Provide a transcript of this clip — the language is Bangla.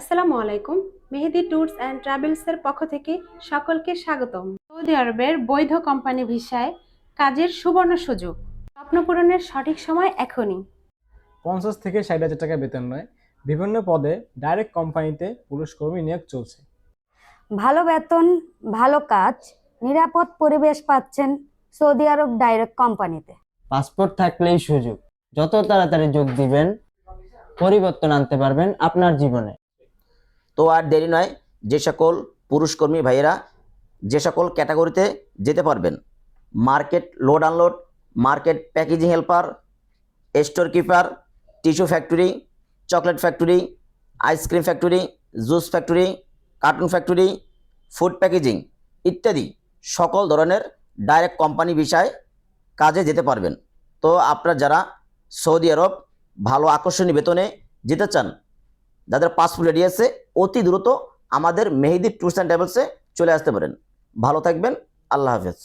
আসসালামু আলাইকুম। মেহেদি ট্যুরস অ্যান্ড ট্রাভেলসের পক্ষ থেকে সকলকে স্বাগতম। সৌদি আরবের বৈধ কোম্পানি ভিসায় কাজের সুবর্ণ সুযোগ। স্বপ্ন পূরণের সঠিক সময় এখনই। ৫০ থেকে ৬০,০০০ টাকা বেতন নয়, বিভিন্ন পদে ডাইরেক্ট কোম্পানিতে পুরুষ কর্মী নিয়োগ চলছে। ভালো বেতন, ভালো কাজ, নিরাপদ পরিবেশ পাচ্ছেন সৌদি আরব ডাইরেক্ট কোম্পানিতে। পাসপোর্ট থাকলেই সুযোগ। যত তাড়াতাড়ি যোগ দিবেন, পরিবর্তন আনতে পারবেন আপনার জীবনে। তো আর দেরি নয়, যে সকল পুরুষ কর্মী ভাইয়েরা যে সকল ক্যাটাগরিতে যেতে পারবেন: market load unload, market packaging helper, store keeper, tissue factory, chocolate factory, ice cream factory, juice factory, cartoon factory, food packaging ইত্যাদি সকল ধরনের ডাইরেক্ট কোম্পানি ভিসায় কাজে যেতে পারবেন। তো আপনারা যারা সৌদি আরব ভালো আকর্ষণীয় বেতনে যেতে চান, যাদের পাসপোর্ট রেডি আছে, অতি দ্রুত আমাদের মেহেদি ট্যুরস অ্যান্ড ট্রাভেলসে চলে আসতে পারেন। ভালো থাকবেন। আল্লাহ হাফেজ।